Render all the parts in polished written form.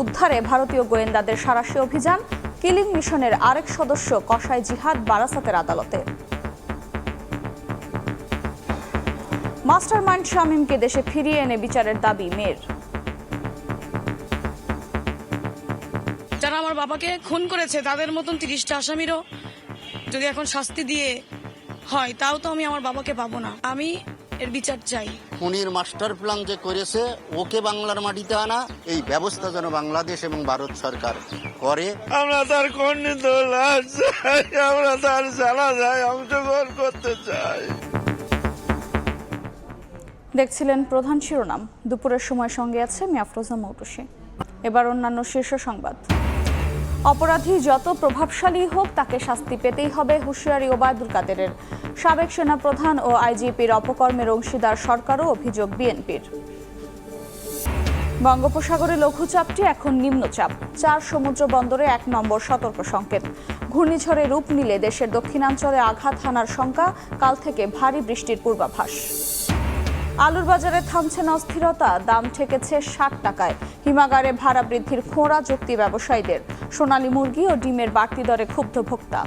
উদ্ধারে ভারতীয় গোয়েন্দাদের সাঁড়াশি অভিযান। কিলিং মিশনের আরেক সদস্য কসাই জিহাদ বারাসাতের আদালতে। মাস্টারমাইন্ড শামীমকে দেশে ফিরিয়ে এনে বিচারের দাবি মেয়ের। যারা আমার বাবাকে খুন করেছে তাদের মতন 30টা আসামিরও যদি এখন শাস্তি দিয়ে হয়, তাও তো আমি আমার বাবাকে পাবো না। আমি এর বিচার চাই। খুনির মাস্টার প্ল্যান যে করেছে ওকে বাংলার মাটিতে আনা, এই ব্যবস্থা যেন বাংলাদেশ এবং ভারত সরকার করে। আমরা তার খণ্ডিত লাশ চাই, আমরা তার জানাজায় অংশগ্রহণ করতে চাই। দেখছিলেন প্রধান শিরোনাম। দুপুরের সময় সঙ্গে আছে আমি আফরোজা মৌটুসী। এবার অন্যান্য শীর্ষ সংবাদ। অপরাধী যত প্রভাবশালী হোক তাকে শাস্তি পেতেই হবে, হুঁশিয়ারি ওবায়দুল কাদেরের। সাবেক সেনাপ্রধান ও আইজিপির অপকর্মের অংশীদার সরকারও অভিযোগ বিএনপির। বঙ্গোপসাগরে লঘুচাপটি এখন নিম্নচাপ। 4 সমুদ্র বন্দরে 1 নম্বর সতর্ক সংকেত। ঘূর্ণিঝড়ে রূপ নিলে দেশের দক্ষিণাঞ্চলে আঘাত হানার শঙ্কা, কাল থেকে ভারী বৃষ্টির পূর্বাভাস। আলুর বাজারে থামছে না অস্থিরতা, দাম ঠেকেছে 60 টাকায়। হিমাগারে ভাড়া বৃদ্ধির খোঁড়া যুক্তি ব্যবসায়ীদের। সোনালী মুরগি ও ডিমের বাড়তি দরে ক্ষুব্ধ ভোক্তা।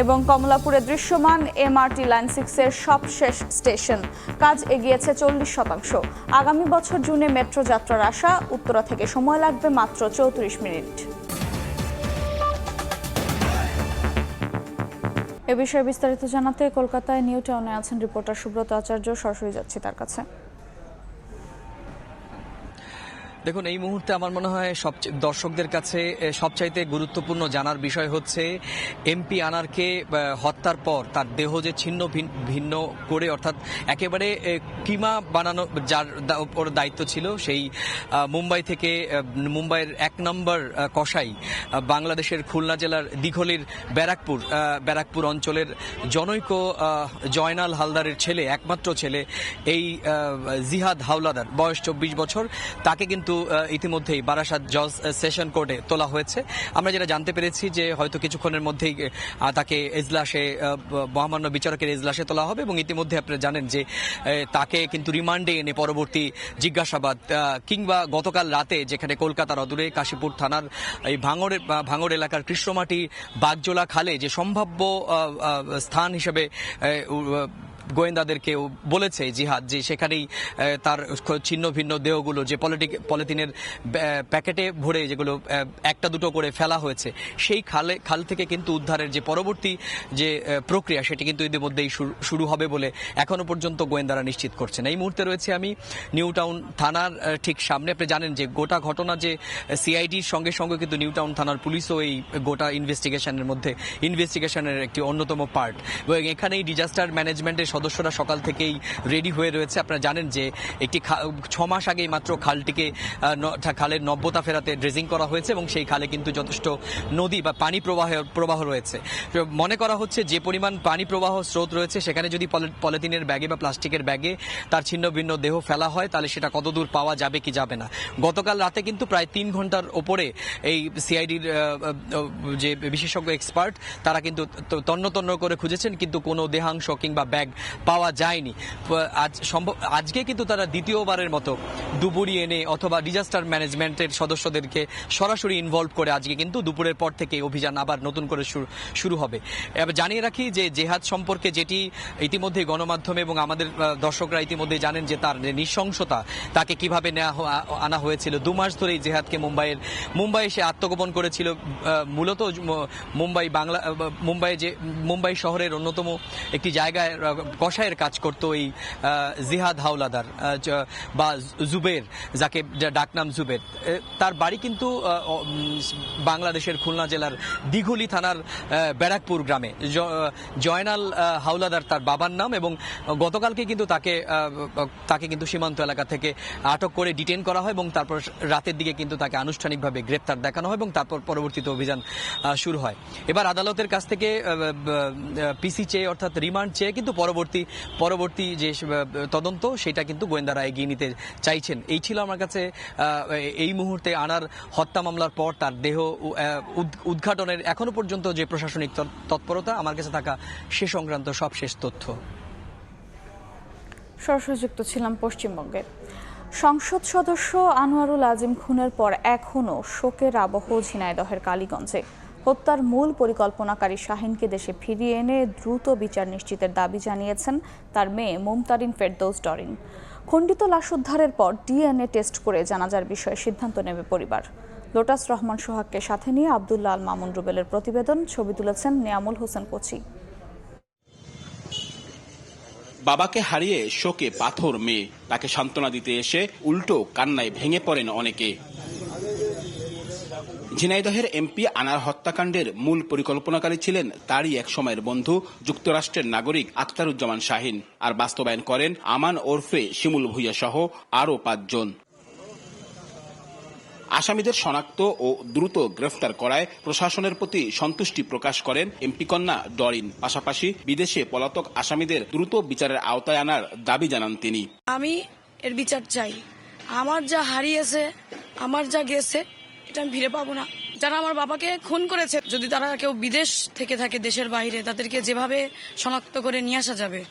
এবং কমলাপুরে দৃশ্যমান এমআরটি লাইন 6-এর সবশেষ স্টেশন। কাজ এগিয়েছে 40%। আগামী বছর জুনে মেট্রো যাত্রার আশা। উত্তরা থেকে সময় লাগবে মাত্র 34 মিনিট। এ বিষয়ে বিস্তারিত জানাতে কলকাতায় নিউ টাউনে আছেন রিপোর্টার সুব্রত আচার্য। সরাসরি যাচ্ছি তার কাছে। দেখুন, এই মুহূর্তে আমার মনে হয় দর্শকদের কাছে সবচাইতে গুরুত্বপূর্ণ জানার বিষয় হচ্ছে এমপি আনারকে হত্যার পর তার দেহ যে ছিন্ন ভিন্ন করে, অর্থাৎ একেবারে কিমা বানানো যার ওর দায়িত্ব ছিল, সেই মুম্বাই থেকে মুম্বাইয়ের 1 নম্বর কসাই, বাংলাদেশের খুলনা জেলার দিঘলির ব্যারাকপুর অঞ্চলের জনৈক জয়নাল হালদারের ছেলে, একমাত্র ছেলে এই জিহাদ হাওলাদার, বয়স 24 বছর। তাকে কিন্তু ইতিমধ্যেই বারাসাত জজ সেশন কোর্টে তোলা হয়েছে। আমরা যেটা জানতে পেরেছি যে হয়তো কিছুক্ষণের মধ্যেই তাকে এজলাসে, মহামান্য বিচারকের এজলাসে তোলা হবে এবং ইতিমধ্যে আপনারা জানেন যে তাকে কিন্তু রিমান্ডে এনে পরবর্তী জিজ্ঞাসাবাদ, কিংবা গতকাল রাতে যেখানে কলকাতার অদূরে কাশীপুর থানার এই ভাঙড় এলাকার কৃষ্ণমাটি বাগজোলা খালে যে সম্ভাব্য স্থান হিসেবে গোয়েন্দাদেরকে বলেছে জিহাদ, যে সেখানেই তার ছিন্ন ভিন্ন দেহগুলো যে পলিথিনের প্যাকেটে ভরে যেগুলো একটা দুটো করে ফেলা হয়েছে, সেই খাল থেকে কিন্তু উদ্ধারের যে পরবর্তী যে প্রক্রিয়া, সেটি কিন্তু ইতিমধ্যেই শুরু হবে বলে এখনো পর্যন্ত গোয়েন্দারা নিশ্চিত করছেন। এই মুহূর্তে রয়েছে আমি নিউ টাউন থানার ঠিক সামনে। আপনি জানেন যে গোটা ঘটনা যে সিআইডির সঙ্গে সঙ্গে কিন্তু নিউ টাউন থানার পুলিশও এই গোটা ইনভেস্টিগেশনের একটি অন্যতম পার্ট, এবং এখানেই ডিজাস্টার ম্যানেজমেন্টের সদস্যরা সকাল থেকেই রেডি হয়ে রয়েছে। আপনারা জানেন যে একটি 6 মাস আগেই মাত্র খালের নব্যতা ফেরাতে ড্রেজিং করা হয়েছে এবং সেই খালে কিন্তু যথেষ্ট নদী বা পানি প্রবাহ রয়েছে। মনে করা হচ্ছে যে পরিমাণ পানি প্রবাহ স্রোত রয়েছে, সেখানে যদি পলিথিনের ব্যাগে বা প্লাস্টিকের ব্যাগে তার ছিন্ন ভিন্ন দেহ ফেলা হয়, তাহলে সেটা কতদূর পাওয়া যাবে কি যাবে না। গতকাল রাতে কিন্তু প্রায় 3 ঘন্টার ওপরে এই সিআইডির যে বিশেষজ্ঞ এক্সপার্ট, তারা কিন্তু তন্ন করে খুঁজেছেন, কিন্তু কোনো দেহাংশ কিংবা ব্যাগ পাওয়া যায়নি। আজকে কিন্তু তারা দ্বিতীয়বারের মতো ডুবুরি এনে অথবা ডিজাস্টার ম্যানেজমেন্টের সদস্যদেরকে সরাসরি ইনভলভ করে আজকে কিন্তু দুপুরের পর থেকে অভিযান আবার নতুন করে শুরু হবে। এবার জানিয়ে রাখি যে জেহাদ সম্পর্কে যেটি ইতিমধ্যে গণমাধ্যমে এবং আমাদের দর্শকরা ইতিমধ্যে জানেন যে তার নৃশংসতা, তাকে কিভাবে আনা হয়েছিল। 2 মাস ধরে এই জেহাদকে মুম্বাই এসে আত্মগোপন করেছিল। মূলত মুম্বাই শহরের অন্যতম একটি জায়গায় কসাইয়ের কাজ করতো এই জিহাদ হাওলাদার বা জুবের, যাকে ডাকনাম জুবের। তার বাড়ি কিন্তু বাংলাদেশের খুলনা জেলার দিঘলি থানার ব্যারাকপুর গ্রামে। জয়নাল হাওলাদার তার বাবার নাম, এবং গতকালকে কিন্তু তাকে কিন্তু সীমান্ত এলাকা থেকে আটক করে ডিটেইন করা হয় এবং তারপর রাতের দিকে কিন্তু তাকে আনুষ্ঠানিকভাবে গ্রেপ্তার দেখানো হয় এবং তারপর পরবর্তীতে অভিযান শুরু হয়। এবার আদালতের কাছ থেকে পিসি চেয়ে, অর্থাৎ রিমান্ড চেয়ে কিন্তু পরবর্তী যে তদন্ত, সেটা কিন্তু গোয়েন্দারা এগিয়ে নিতে চাইছেন। এই ছিল আমার কাছে এই মুহূর্তে আনার হত্যা মামলার পর তার দেহ উদ্ঘাটনের এখনো পর্যন্ত যে প্রশাসনিক তৎপরতা, আমার কাছে থাকা সে সংক্রান্ত সবশেষ তথ্য। সরাসরি যুক্ত ছিলাম পশ্চিমবঙ্গে। সংসদ সদস্য আনোয়ারুল আজিম খুনের পর এখনও শোকের আবহ ঝিনাইদহের কালীগঞ্জে। হত্যার মূল পরিকল্পনাকারী শাহিনকে দেশে ফিরিয়ে এনে দ্রুত বিচার নিশ্চিতের দাবি জানিয়েছেন তার মেয়ে মুমতারিন ফেরদৌস ডরিন। খণ্ডিত লাশ উদ্ধারের পর ডিএনএ টেস্ট করে জানাজার বিষয়ে সিদ্ধান্ত নেবে পরিবার। লোটাস রহমান সোহাগকে সাথে নিয়ে আব্দুল্লাহ আল মামুন রুবেলের প্রতিবেদন। ছবি তুলেছেন নিয়ামুল হোসেন কোচি। বাবাকে হারিয়ে শোকে পাথর মেয়ে, তাকে সান্ত্বনা দিতে এসে উল্টো কান্নায় ভেঙে পড়েন অনেকে। ঝিনাইদহের এমপি আনার হত্যাকাণ্ডের মূল পরিকল্পনাকারী ছিলেন তারই এক সময়ের বন্ধু যুক্তরাষ্ট্রের নাগরিক আখতারুজ্জামান শাহিন, আর বাস্তবায়ন করেন আমান ওরফে শিমুল ভুইয়া সহ আরও 5 জন। আসামিদের শনাক্ত ও দ্রুত গ্রেফতার করায় প্রশাসনের প্রতি সন্তুষ্টি প্রকাশ করেন এমপি কন্যা ডরিন। পাশাপাশি বিদেশে পলাতক আসামিদের দ্রুত বিচারের আওতায় আনার দাবি জানান তিনি। আমি এর বিচার চাই। আমার যা হারিয়েছে, আমার যা গেছে, এটা আমি ফিরে পাবো না। যারা আমার বাবাকে খুন করেছে, যদি তারা কেউ বিদেশ থেকে থাকে, দেশের বাইরে, তাদেরকে যেভাবে শনাক্ত করে নিয়ে আসা যাবে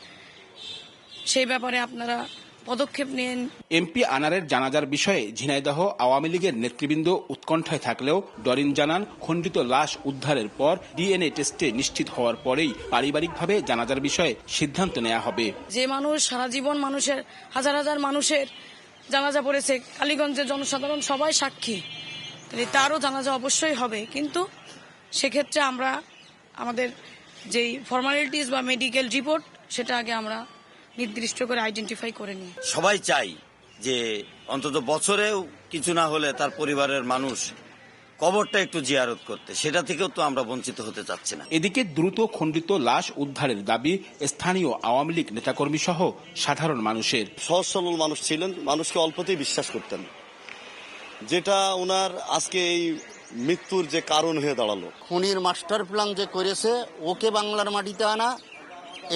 সেই ব্যাপারে আপনারা পদক্ষেপ নেন। এমপি আনারের জানাজার বিষয়ে ঝিনাইদহ আওয়ামী লীগের নেতৃবৃন্দ উৎকণ্ঠায় থাকলেও ডরিন জানান, খণ্ডিত লাশ উদ্ধারের পর ডিএনএ টেস্টে নিশ্চিত হওয়ার পরেই পারিবারিকভাবে জানাজার বিষয়ে সিদ্ধান্ত নেওয়া হবে। যে মানুষ সারা জীবন মানুষের, হাজার হাজার মানুষের জানাজা পড়েছে, কালীগঞ্জের জনসাধারণ সবাই সাক্ষী, তাহলে তারও জানাজা অবশ্যই হবে। কিন্তু সেক্ষেত্রে আমরা আমাদের যেই ফর্মালিটিস বা মেডিকেল রিপোর্ট, সেটা আগে আমরা নির্দিষ্ট করে আইডেন্টিফাই করে নিই। সবাই চাই যে অন্তত বছরেও কিছু না হলে তার পরিবারের মানুষ কবরটা একটু জিয়ারত করতে, সেটা থেকেও তো আমরা বঞ্চিত হতে চাচ্ছি না। এদিকে দ্রুত খণ্ডিত লাশ উদ্ধারের দাবি স্থানীয় আওয়ামী লীগ নেতাকর্মী সহ সাধারণ মানুষের। সহজ সরল মানুষ ছিলেন, মানুষকে অল্পতেই বিশ্বাস করতেন, যেটা ওনার আজকে এই মৃত্যুর যে কারণ হয়ে দাঁড়ালো। খুনির মাস্টার প্ল্যান যে করেছে, ওকে বাংলার মাটিতে আনা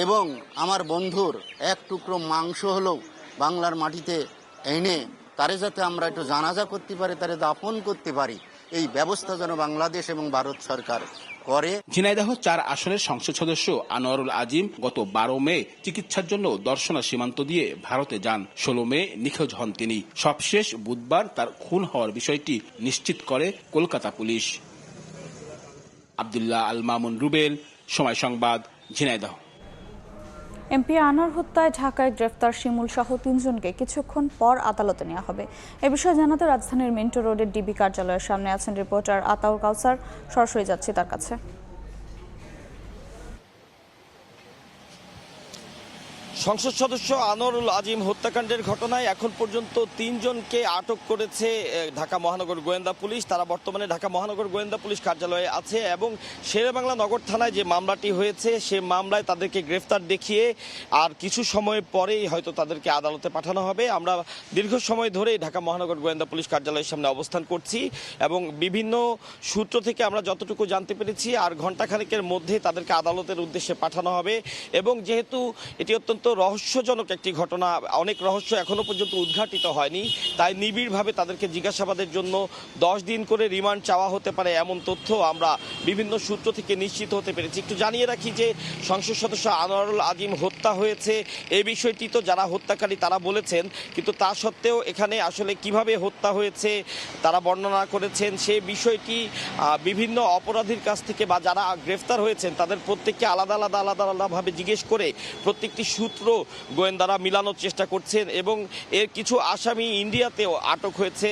এবং আমার বন্ধুর এক টুকরো মাংস হলেও বাংলার মাটিতে এনে তারে যাতে আমরা একটু জানাজা করতে পারি, তারে দাফন করতে পারি, এই ব্যবস্থা যেন বাংলাদেশ এবং ভারত সরকার করে। ঝিনাইদহ 4 আসনের সংসদ সদস্য আনোয়ারুল আজিম গত 12 মে চিকিৎসার জন্য দর্শনা সীমান্ত দিয়ে ভারতে যান। 16 মে নিখোঁজ হন তিনি। সবশেষ বুধবার তার খুন হওয়ার বিষয়টি নিশ্চিত করে কলকাতা পুলিশ। আব্দুল্লাহ আল মামুন রুবেল, সময় সংবাদ, ঝিনাইদহ। এমপি আনার হত্যায় ঢাকায় গ্রেফতার শিমুল সহ 3 জনকে কিছুক্ষণ পর আদালতে নেওয়া হবে। এ বিষয়ে জানাতে রাজধানীর মিন্টো রোডের ডিবি কার্যালয়ের সামনে আছেন রিপোর্টার আতাউর কাউসার। সরাসরি যাচ্ছি তার কাছে। সংসদ সদস্য আনোয়ারুল আজিম হত্যাকাণ্ডের ঘটনায় এখন পর্যন্ত 3 জনকে আটক করেছে ঢাকা মহানগর গোয়েন্দা পুলিশ। তারা বর্তমানে ঢাকা মহানগর গোয়েন্দা পুলিশ কার্যালয়ে আছে এবং শেরেবাংলা নগর থানায় যে মামলাটি হয়েছে সে মামলায় তাদেরকে গ্রেফতার দেখিয়ে আর কিছু সময় পরেই হয়তো তাদেরকে আদালতে পাঠানো হবে। আমরা দীর্ঘ সময় ধরেই ঢাকা মহানগর গোয়েন্দা পুলিশ কার্যালয়ের সামনে অবস্থান করছি এবং বিভিন্ন সূত্র থেকে আমরা যতটুকু জানতে পেরেছি আর ঘণ্টাখানেকের মধ্যে তাদেরকে আদালতের উদ্দেশ্যে পাঠানো হবে। এবং যেহেতু এটি অত্যন্ত রহস্যজনক একটি ঘটনা, অনেক রহস্য এখনো পর্যন্ত উদ্ঘাটিত হয়নি, তাই নিবিড়ভাবে তাদেরকে জিজ্ঞাসাবাদের জন্য 10 দিন করে রিমান্ড চাওয়া হতে পারে, এমন তথ্য আমরা বিভিন্ন সূত্র থেকে নিশ্চিত হতে পেরেছি। একটু জানিয়ে রাখি যে সংসদ সদস্য আনোয়ারুল আজিম হত্যা হয়েছে এই বিষয়টি তো যারা হত্যাকারী তারা বলেছেন, কিন্তু তা সত্ত্বেও এখানে আসলে কিভাবে হত্যা হয়েছে তারা বর্ণনা করেছেন। সে বিষয়টি বিভিন্ন অপরাধীর কাছ থেকে বা যারা গ্রেফতার হয়েছেন তাদের প্রত্যেককে আলাদাভাবে জিজ্ঞেস করে প্রত্যেকটি সূত্র গোয়েন্দারা মিলানোর চেষ্টা করছেন এবং এর কিছু আসামি ইন্ডিয়াতেও আটক হয়েছে।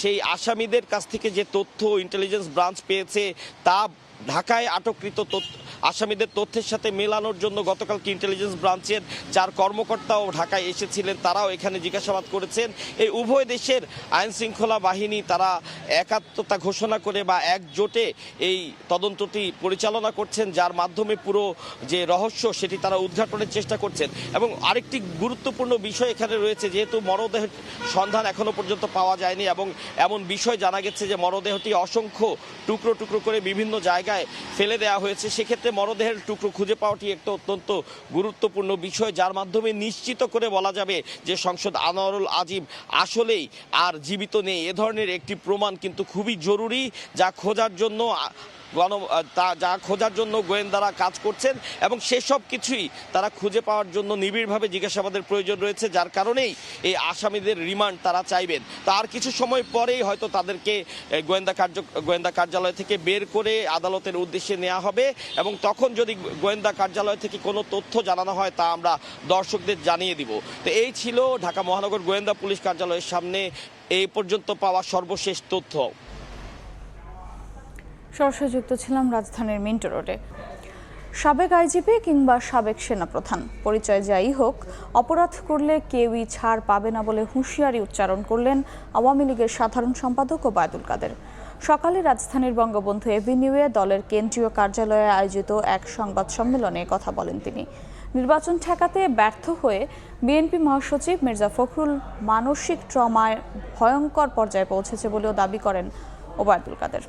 সেই আসামিদের কাছ থেকে যে তথ্য ইন্টেলিজেন্স ব্রাঞ্চ পেয়েছে তা ঢাকায় আটককৃত আসামিদের তথ্যের সাথে মেলানোর জন্য গতকালকে ইন্টেলিজেন্স ব্রাঞ্চের 4 কর্মকর্তাও ঢাকায় এসেছিলেন, তারাও এখানে জিজ্ঞাসাবাদ করেছেন। এই উভয় দেশের আইন শৃঙ্খলা বাহিনী তারা একাত্মতা ঘোষণা করে বা একজোটে এই তদন্তটি পরিচালনা করছেন, যার মাধ্যমে পুরো যে রহস্য সেটি তারা উদ্ঘাটনের চেষ্টা করছেন। এবং আরেকটি গুরুত্বপূর্ণ বিষয় এখানে রয়েছে, যেহেতু মরদেহের সন্ধান এখনো পর্যন্ত পাওয়া যায়নি এবং এমন বিষয় জানা গেছে যে মরদেহটি অসংখ্য টুকরো টুকরো করে বিভিন্ন জায়গায় ফেলে দেওয়া হয়েছে। সেক্ষেত্রে মরদেহের টুকরো খুঁজে পাওয়াটি একটা অত্যন্ত গুরুত্বপূর্ণ বিষয়, যার মাধ্যমে নিশ্চিত করে বলা যাবে যে সংসদ আনোয়ারুল আজিম আসলেই আর জীবিত নেই। এ ধরনের একটি প্রমাণ কিন্তু খুবই জরুরি, যা খোঁজার জন্য যা খোঁজার জন্য গোয়েন্দারা কাজ করছেন এবং সেসব কিছুই তারা খুঁজে পাওয়ার জন্য নিবিড়ভাবে জিজ্ঞাসাবাদের প্রয়োজন রয়েছে, যার কারণেই এই আসামিদের রিমান্ড তারা চাইবেন। তার কিছু সময় পরেই হয়তো তাদেরকে গোয়েন্দা কার্যালয় থেকে বের করে আদালতের উদ্দেশ্যে নেওয়া হবে এবং তখন যদি গোয়েন্দা কার্যালয় থেকে কোনো তথ্য জানানো হয় তা আমরা দর্শকদের জানিয়ে দিব। তো এই ছিল ঢাকা মহানগর গোয়েন্দা পুলিশ কার্যালয়ের সামনে এই পর্যন্ত পাওয়া সর্বশেষ তথ্য। সরাসরি যুক্ত ছিলাম রাজধানীর মিন্টো রোডে। সাবেক আইজিপি কিংবা সাবেক সেনাপ্রধান, পরিচয় যাই হোক, অপরাধ করলে কেউই ছাড় পাবে না বলে হুঁশিয়ারি উচ্চারণ করলেন আওয়ামী লীগের সাধারণ সম্পাদক ওবায়দুল কাদের। সকালে রাজধানীর বঙ্গবন্ধু এভিনিউয়ে দলের কেন্দ্রীয় কার্যালয়ে আয়োজিত এক সংবাদ সম্মেলনে কথা বলেন তিনি। নির্বাচন ঠেকাতে ব্যর্থ হয়ে বিএনপি মহাসচিব মির্জা ফখরুল মানসিক ট্রমায় ভয়ঙ্কর পর্যায়ে পৌঁছেছে বলেও দাবি করেন ওবায়দুল কাদের।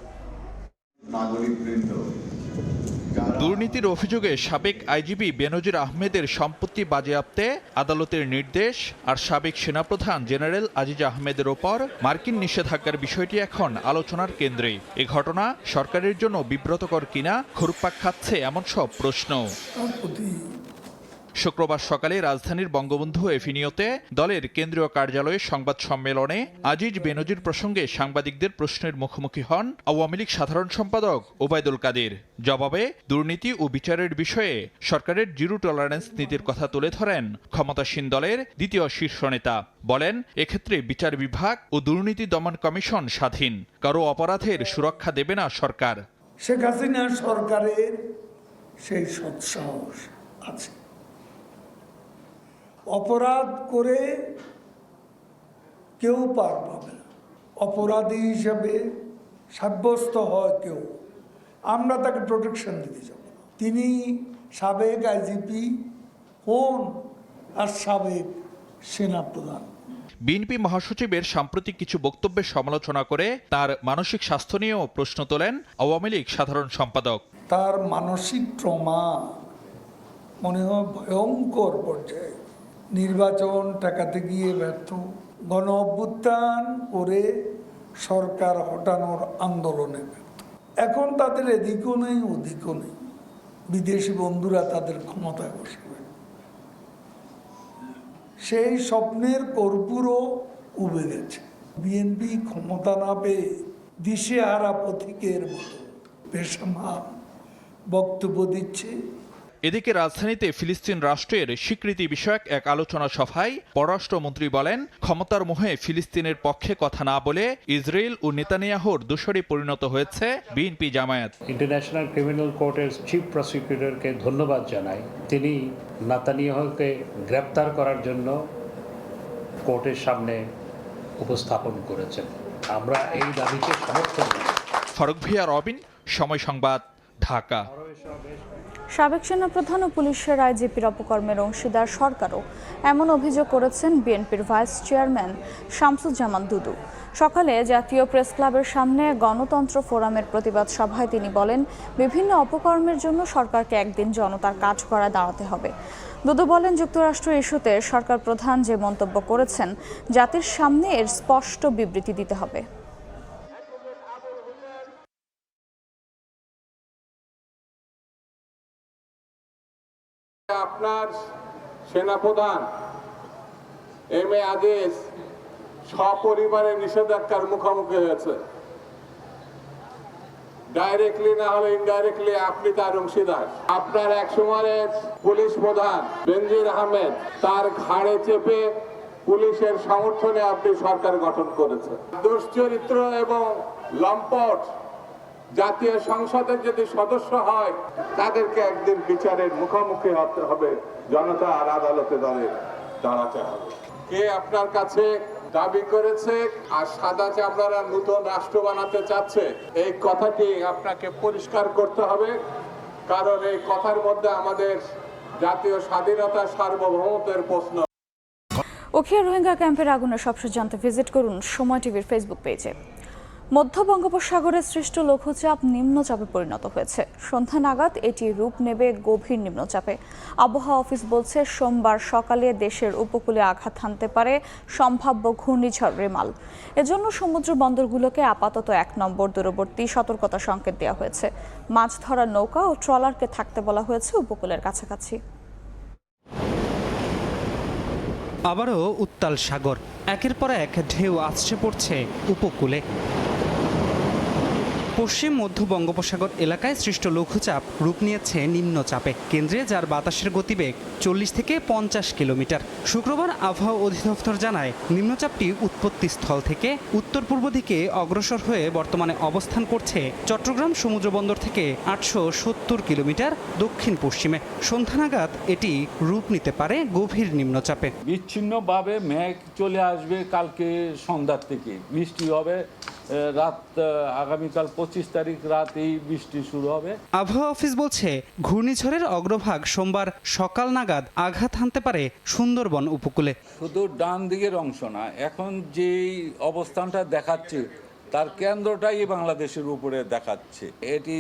দুর্নীতির অভিযোগে সাবেক আইজিপি বেনজির আহমেদের সম্পত্তি বাজেয়াপ্তে আদালতের নির্দেশ আর সাবেক সেনাপ্রধান জেনারেল আজিজ আহমেদের ওপর মার্কিন নিষেধাজ্ঞার বিষয়টি এখন আলোচনার কেন্দ্রে। এ ঘটনা সরকারের জন্য বিব্রতকর কিনা ঘুরপাক খাচ্ছে এমন সব প্রশ্ন। শুক্রবার সকালে রাজধানীর বঙ্গবন্ধু এভিনিউতে দলের কেন্দ্রীয় কার্যালয়ে সংবাদ সম্মেলনে আজিজ বেনজির প্রসঙ্গে সাংবাদিকদের প্রশ্নের মুখোমুখি হন আওয়ামী লীগ সাধারণ সম্পাদক ওবায়দুল কাদের। জবাবে দুর্নীতি ও বিচারের বিষয়ে সরকারের জিরো টলারেন্স নীতির কথা তুলে ধরেন ক্ষমতাসীন দলের দ্বিতীয় শীর্ষ নেতা। বলেন, এক্ষেত্রে বিচার বিভাগ ও দুর্নীতি দমন কমিশন স্বাধীন, কারো অপরাধের সুরক্ষা দেবে না সরকার। শেখ হাসিনা সরকারের সেই সৎসাহস আছে, অপরাধ করে কেউ পার পাবে না, অপরাধী হিসাবে সাব্যস্ত হয় কেউ, আমরা তাকে প্রোটেকশন দিতে যাব না। তিনি সাবেক আইজিপি হন আর সাবেক সেনাপ্রধান। বিএনপি মহাসচিবের সাম্প্রতিক কিছু বক্তব্যের সমালোচনা করে তার মানসিক স্বাস্থ্য নিয়েও প্রশ্ন তোলেন আওয়ামী লীগ সাধারণ সম্পাদক। তার মানসিক ট্রমা মনে হয় ভয়ঙ্কর পর্যায়ে। নির্বাচন ঠেকাতে গিয়ে ব্যর্থ, গণ অভ্যুত্থান করে সরকার হটানোর আন্দোলনে ব্যর্থ। এখন তাদের এদিকও নেই ওদিকও নেই, বিদেশি বন্ধুরা তাদের ক্ষমতায় বসবে। সেই স্বপ্নের কর্পূরও উবে গেছে। বিএনপি ক্ষমতা না পেয়ে দিশেহারা পথিকের মতো বেসামাল বক্তব্য দিচ্ছে। এদিকে রাজধানীতে ফিলিস্তিন রাষ্ট্রের স্বীকৃতি বিষয়ক এক আলোচনা সভায় পররাষ্ট্রমন্ত্রী বলেন, ক্ষমতার মোহে ফিলিস্তিনের পক্ষে কথা না বলে ইসরায়েল ও নেতানিয়াহুর দোসরে পরিণত হয়েছে বিএনপি জামায়াত। ইন্টারন্যাশনাল ক্রিমিনাল কোর্টের চিফ প্রসিকিউটরকে ধন্যবাদ জানাই, তিনি নেতানিয়াহুকে গ্রেপ্তার করার জন্য কোর্টের সামনে উপস্থাপন করেছেন। আমরা এই দাবিকে সমর্থন করি। ফারুক ভিয়া, রবিন, সময় সংবাদ, ঢাকা। সাবেক সেনাপ্রধান ও পুলিশের আইজিপির অপকর্মের অংশীদার সরকারও, এমন অভিযোগ করেছেন বিএনপির ভাইস চেয়ারম্যান শামসুজ্জামান দুদু। সকালে জাতীয় প্রেস ক্লাবের সামনে গণতন্ত্র ফোরামের প্রতিবাদ সভায় তিনি বলেন, বিভিন্ন অপকর্মের জন্য সরকারকে একদিন জনতার কাজ করা দাঁড়াতে হবে। দুদু বলেন, যুক্তরাষ্ট্র ইস্যুতে সরকার প্রধান যে মন্তব্য করেছেন, জাতির সামনে এর স্পষ্ট বিবৃতি দিতে হবে। আপনার সেনাপ্রধান এম এ আজিজ সপরিবারে নিষেধাজ্ঞার মুখোমুখি হয়েছে। ডাইরেক্টলি না হলে ইনডাইরেক্টলি আপনি তার অংশীদার। আপনার এক সময়ের পুলিশ প্রধান বেনজির আহমেদ, তার ঘাড়ে চেপে পুলিশের সমর্থনে আপনি সরকার গঠন করেছেন। দুশ্চরিত্র এবং লম্পট জাতীয় সংসদের যদি সদস্য হয়, তাদেরকে একদিন বিচারের মুখোমুখি হতে হবে, জনতা আর আদালতে দাঁড়াতে হবে। কে আপনার কাছে দাবি করেছে আর সাদা চামড়ারা নতুন রাষ্ট্র বানাতে চাচ্ছে, এই কথাটি আপনাকে পরিষ্কার করতে হবে, কারণ এই কথার মধ্যে আমাদের জাতীয় স্বাধীনতা সার্বভৌমত্বের প্রশ্ন। উখিয়া রোহিঙ্গা ক্যাম্পের আগুনের সবশেষ জানতে ভিজিট করুন সময় টিভির ফেসবুক পেজে। মধ্য বঙ্গোপসাগরে সৃষ্ট লঘুচাপ নিম্নচাপে পরিণত হয়েছে। সন্ধ্যা নাগাদ এটি রূপ নেবে গভীর নিম্নচাপে। আবহাওয়া অফিস বলছে সোমবার সকালে দেশের উপকূলে আঘাত হানতে পারে সম্ভাব্য ঘূর্ণিঝড় রেমাল। এজন্য সমুদ্র বন্দরগুলোকে আপাতত 1 নম্বর দূরবর্তী সতর্কতা সংকেত দেওয়া হয়েছে। মাছ ধরার নৌকা ও ট্রলারকে থাকতে বলা হয়েছে উপকূলের কাছাকাছি। আবারও উত্তাল সাগর, একের পর এক ঢেউ আছড়ে পড়ছে উপকূলে। পশ্চিম মধ্য বঙ্গোপসাগর এলাকায় সৃষ্ট লঘুচাপ রূপ নিয়েছে নিম্নচাপে। কেন্দ্রে যার বাতাসের গতিবেগ 40 থেকে 50 কিলোমিটার। শুক্রবার আবহাওয়া অধিদপ্তর জানায়, নিম্নচাপটি উৎপত্তি স্থল থেকে উত্তর পূর্ব দিকে অগ্রসর হয়ে বর্তমানে অবস্থান করছে চট্টগ্রাম সমুদ্রবন্দর থেকে 870 কিলোমিটার দক্ষিণ পশ্চিমে। সন্ধ্যা নাগাদ এটি রূপ নিতে পারে গভীর নিম্নচাপে। বিচ্ছিন্নভাবে মেঘ চলে আসবে কালকে সন্ধ্যার থেকে, বৃষ্টি হবে রাত, আগামীকাল 25 তারিখ রাত এই বৃষ্টি শুরু হবে। আবহাওয়া অফিস বলছে, ঘূর্ণিঝড়ের অগ্রভাগ সোমবার সকাল নাগাদ আঘাত হানতে পারে সুন্দরবন উপকূলে। শুধু ডান দিকের অংশ না, এখন যেই অবস্থানটা দেখাচ্ছে তার কেন্দ্রটাই বাংলাদেশের উপরে দেখাচ্ছে। এটি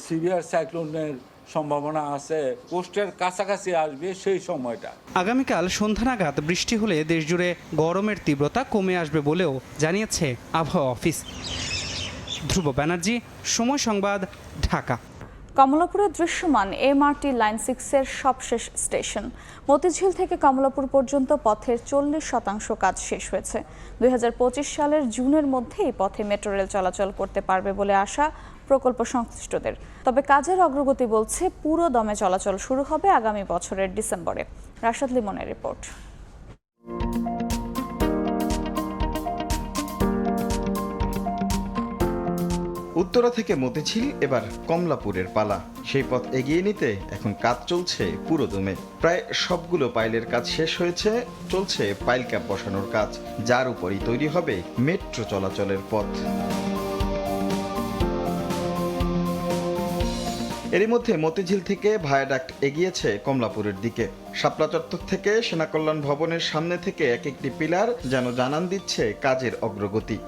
সিভিয়ার সাইক্লোনের সম্ভাবনা আছে, কোস্টের কাছাকাছি আসবে সেই সময়টা। আগামীকাল সন্ধ্যা নাগাদ বৃষ্টি হলে দেশজুড়ে গরমের তীব্রতা কমে আসবে বলেও জানিয়েছে আবহাওয়া অফিস। ধ্রুব ব্যানার্জি, সময় সংবাদ, ঢাকা। কমলাপুরে দৃশ্যমান MRT লাইন 6-এর সবশেষ স্টেশন। মতিঝিল থেকে কমলাপুর পর্যন্ত পথের 40% কাজ শেষ হয়েছে। 2025 সালের জুনের মধ্যে এই পথে মেট্রো রেল চলাচল করতে পারবে বলে আশা প্রকল্প সংশ্লিষ্টদের। তবে কাজের অগ্রগতি বলছে পুরো দমে চলাচল শুরু হবে আগামী বছরের ডিসেম্বরে। Rashad লিমনের report. উত্তরা থেকে মতিঝিল, এবার কমলাপুরের পালা। সেই পথ এগিয়ে নিতে এখন কাজ চলছে পুরোদমে। প্রায় সবগুলো পাইলের কাজ শেষ হয়েছে, চলছে পাইল ক্যাপ বসানোর কাজ, যার উপরই তৈরি হবে মেট্রো চলাচলের পথ। এরই মধ্যে মতিঝিল থেকে ভায়াডাক্ট এগিয়েছে কমলাপুরের দিকে। শাপলা চত্বর থেকে সেনা কল্যাণ ভবনের সামনে থেকে এক একটি পিলার যেন জানান দিচ্ছে কাজের অগ্রগতি।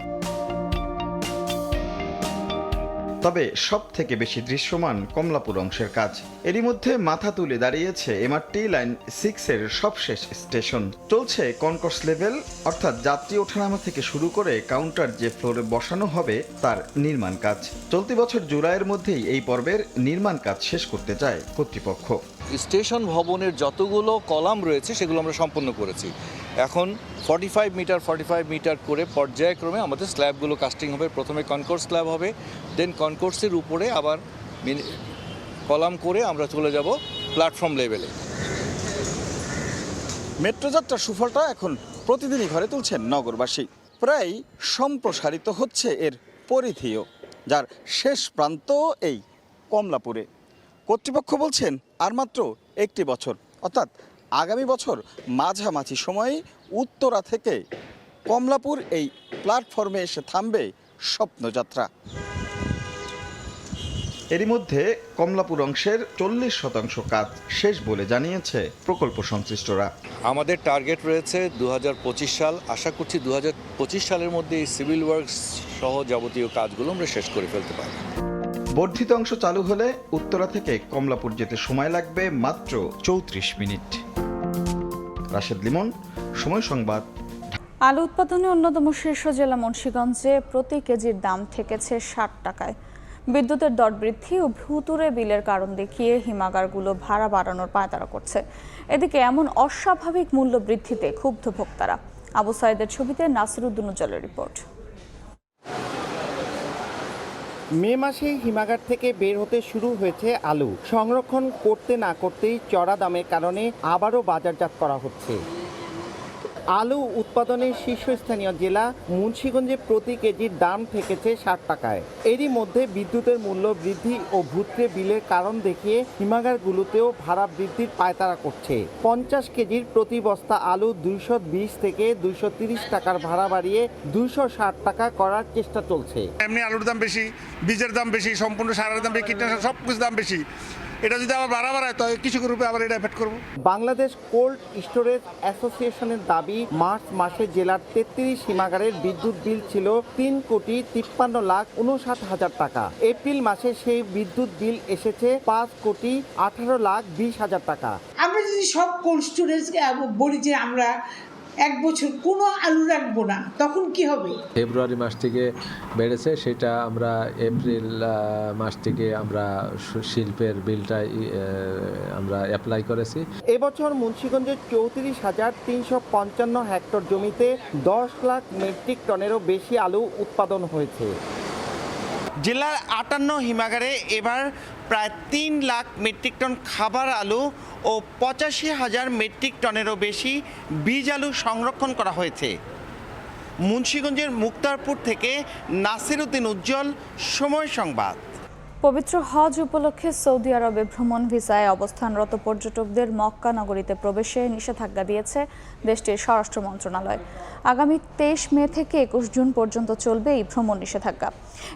তবে সব থেকে বেশি দৃশ্যমান কমলাপুর অংশের কাজ। এরই মধ্যে মাথা তুলে দাঁড়িয়েছে MRT লাইন 6-এর সবশেষ স্টেশন। চলছে কনকোর্স লেভেল, অর্থাৎ যাত্রী ওঠানামা থেকে শুরু করে কাউন্টার যে ফ্লোরে বসানো হবে তার নির্মাণ কাজ। চলতি বছর জুলাইয়ের মধ্যেই এই পর্বের নির্মাণ কাজ শেষ করতে চায় কর্তৃপক্ষ। স্টেশন ভবনের যতগুলো কলাম রয়েছে সেগুলো আমরা সম্পন্ন করেছি। এখন 45 মিটার করে পর্যায়ক্রমে আমাদের স্ল্যাবগুলো কাস্টিং হবে। প্রথমে কনকোর্স স্ল্যাব হবে, দেন কনকোর্সের উপরে আবার কলাম করে আমরা চলে যাব প্ল্যাটফর্ম লেভেলে। মেট্রো যাত্রার সুফলটা এখন প্রতিদিনই ঘরে তুলছেন নগরবাসী। প্রায় সম্প্রসারিত হচ্ছে এর পরিধিও, যার শেষ প্রান্ত এই কমলাপুরে। কর্তৃপক্ষ বলছেন আর মাত্র 1 বছর, অর্থাৎ আগামী বছর মাঝামাঝি সময়ে উত্তরা থেকে কমলাপুর এই প্ল্যাটফর্মে এসে থামবে স্বপ্নযাত্রা। এরই মধ্যে কমলাপুর অংশের 40% কাজ শেষ বলে জানিয়েছে প্রকল্প সংশ্লিষ্টরা। আমাদের টার্গেট রয়েছে 2025 সাল। আশা করছি 2025 সালের মধ্যে এই সিভিল ওয়ার্কস সহ যাবতীয় কাজগুলো আমরা শেষ করে ফেলতে পারব। বর্ধিত অংশ চালু হলে উত্তরা থেকে কমলাপুর যেতে সময় লাগবে মাত্র 34 মিনিট। রাশেদ লিমন, সময় সংবাদ। আলু উৎপাদনে অন্যতম শীর্ষ জেলা মুন্সিগঞ্জে প্রতি কেজির দাম ঠেকেছে 60 টাকায়। বিদ্যুতের দর বৃদ্ধি ও ভুতুড়ে বিলের কারণ দেখিয়ে হিমাগারগুলো ভাড়া বাড়ানোর পায়তারা করছে। এদিকে এমন অস্বাভাবিক মূল্য বৃদ্ধিতে ক্ষুব্ধ ভোক্তারা। আবু সাইদের ছবিতে নাসিরুদ্দিন উজ্জ্বলের রিপোর্ট। মে মাসে হিমাগার থেকে বের হতে শুরু হয়েছে আলু। সংরক্ষণ করতে না করতেই চড়া দামের কারণে আবারও বাজারজাত করা হচ্ছে। আলু উৎপাদনের শীর্ষস্থানীয় জেলা মুন্সিগঞ্জে প্রতি কেজির দাম ঠেকেছে 60 টাকায়। এরই মধ্যে বিদ্যুতের মূল্য বৃদ্ধি ও ভুতুড়ে বিলের কারণ দেখিয়ে হিমাগারগুলোতেও ভাড়া বৃদ্ধির পায়তারা করছে। 50 কেজির প্রতি বস্তা আলু 220 থেকে 230 টাকার ভাড়া বাড়িয়ে 260 টাকা করার চেষ্টা চলছে। এমনি আলুর দাম বেশি, বীজের দাম বেশি, সম্পূর্ণ সারের দাম বেশি, কীটনাশক সব কিছু দাম বেশি। এটা যদি আবার বাড়ায় তো কৃষকের উপরে আবার এটা এফেক্ট করবো। বাংলাদেশ কোল্ড স্টোরেজ অ্যাসোসিয়েশনের দাবি, মার্চ মাসে জেলার 33 হিমাগারের বিদ্যুৎ বিল ছিল 3,53,59,000 টাকা। এপ্রিল মাসে সেই বিদ্যুৎ বিল এসেছে 5,18,20,000 টাকা। আমরা যদি সব কোল্ড স্টোরেজ বলি যে আমরা 1 বছর কোনো আলু রাখবো না, তখন কি হবে? ফেব্রুয়ারি মাস থেকে বেড়েছে, সেটা আমরা এপ্রিল মাস থেকে আমরা শিল্পের বিলটা আমরা অ্যাপ্লাই করেছি। এবছর মুন্সিগঞ্জের 34,355 হেক্টর জমিতে 10 লাখ মেট্রিক টনেরও বেশি আলু উৎপাদন হয়েছে। জেলার 58 হিমাগারে এবার প্রায় 3 লাখ মেট্রিক টন খাবার আলু ও 85,000 মেট্রিক টনেরও বেশি বীজ আলু সংরক্ষণ করা হয়েছে। মুন্সিগঞ্জের মুক্তারপুর থেকে নাসির উদ্দিন উজ্জ্বল, সময় সংবাদ। পবিত্র হজ উপলক্ষে সৌদি আরবে ভ্রমণ ভিসায় অবস্থানরত পর্যটকদের মক্কা নগরীতে প্রবেশে নিষেধাজ্ঞা দিয়েছে দেশটির স্বরাষ্ট্র মন্ত্রণালয়। আগামী 23 মে থেকে 21 জুন পর্যন্ত চলবে এই ভ্রমণ নিষেধাজ্ঞা।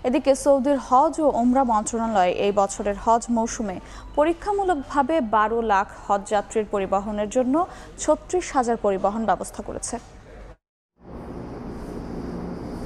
এদিকে সৌদির হজ ও ওমরা মন্ত্রণালয় এই বছরের হজ মৌসুমে পরীক্ষামূলকভাবে 12 লাখ হজযাত্রীর পরিবহনের জন্য 36,000 পরিবহন ব্যবস্থা করেছে।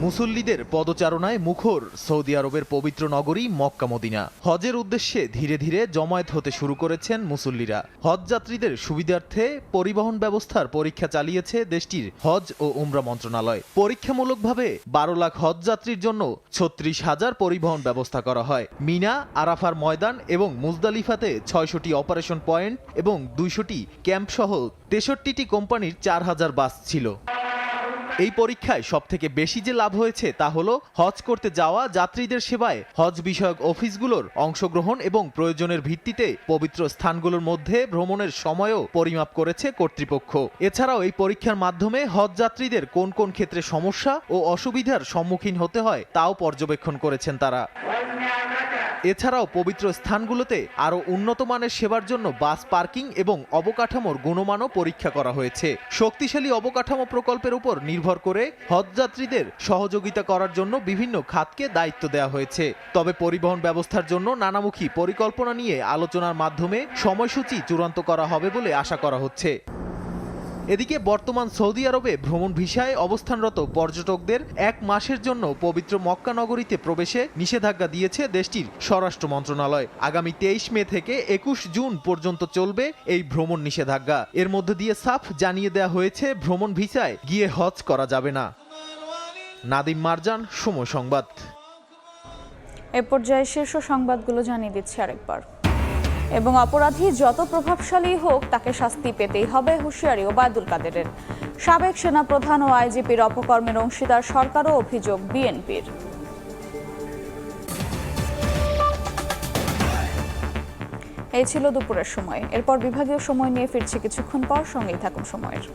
মুসল্লিদের পদচারণায় মুখর সৌদি আরবের পবিত্র নগরী মক্কা মদিনা। হজের উদ্দেশ্যে ধীরে ধীরে জমায়েত হতে শুরু করেছেন মুসল্লিরা। হজ যাত্রীদের সুবিধার্থে পরিবহন ব্যবস্থার পরীক্ষা চালিয়েছে দেশটির হজ ও উমরা মন্ত্রণালয়। পরীক্ষামূলকভাবে 12 লাখ হজ যাত্রীর জন্য 36,000 পরিবহন ব্যবস্থা করা হয়। মিনা, আরাফার ময়দান এবং মুজদালিফাতে 600টি অপারেশন পয়েন্ট এবং 200টি ক্যাম্প সহ 63টি কোম্পানির 4,000 বাস ছিল। এই পরীক্ষায় সবথেকে বেশি যে লাভ হয়েছে তা হলো হজ করতে যাওয়া যাত্রীদের সেবায় হজ বিষয়ক অফিসগুলোর অংশগ্রহণ এবং প্রয়োজনের ভিত্তিতে পবিত্র স্থানগুলোর মধ্যে ভ্রমণের সময়ও পরিমাপ করেছে কর্তৃপক্ষ। এছাড়াও এই পরীক্ষার মাধ্যমে হজ যাত্রীদের কোন কোন ক্ষেত্রে সমস্যা ও অসুবিধার সম্মুখীন হতে হয় তাও পর্যবেক্ষণ করেছেন তারা। এছাড়াও পবিত্র স্থানগুলোতে আরও উন্নত মানের সেবার জন্য বাস পার্কিং এবং অবকাঠামোর গুণমানও পরীক্ষা করা হয়েছে। শক্তিশালী অবকাঠামো প্রকল্পের উপর নির্ভর করে হজযাত্রীদের সহযোগিতা করার জন্য বিভিন্ন খাতকে দায়িত্ব দেওয়া হয়েছে। তবে পরিবহন ব্যবস্থার জন্য নানামুখী পরিকল্পনা নিয়ে আলোচনার মাধ্যমে সময়সূচি চূড়ান্ত করা হবে বলে আশা করা হচ্ছে। এদিকে বর্তমান সৌদি আরবে ভ্রমণ ভিসায় অবস্থানরত পর্যটকদের 1 মাসের জন্য পবিত্র মক্কা নগরীতে প্রবেশে নিষেধাজ্ঞা দিয়েছে দেশটির স্বরাষ্ট্র মন্ত্রণালয়। আগামী 23 মে থেকে 21 জুন পর্যন্ত চলবে এই ভ্রমণ নিষেধাজ্ঞা। এর মধ্যে দিয়ে সাফ জানিয়ে দেওয়া হয়েছে ভ্রমণ ভিসায় গিয়ে হজ করা যাবে না। নাদিম মারজান, সময় সংবাদ। এ পর্যায়ে শীর্ষ সংবাদগুলো জানিয়ে দিচ্ছি আরেকবার। এবং অপরাধী যত প্রভাবশালী হোক তাকে শাস্তি পেতেই হবে, হুঁশিয়ারি ওবায়দুল কাদেরের। সাবেক সেনাপ্রধান ও আইজিপির অপকর্মের অংশীদার সরকারও অভিযোগ বিএনপির। এই ছিল দুপুরের সময়। এরপর বিভাগীয় সময় নিয়ে ফিরছি কিছুক্ষণ পর, সঙ্গেই থাকুন সময়ের।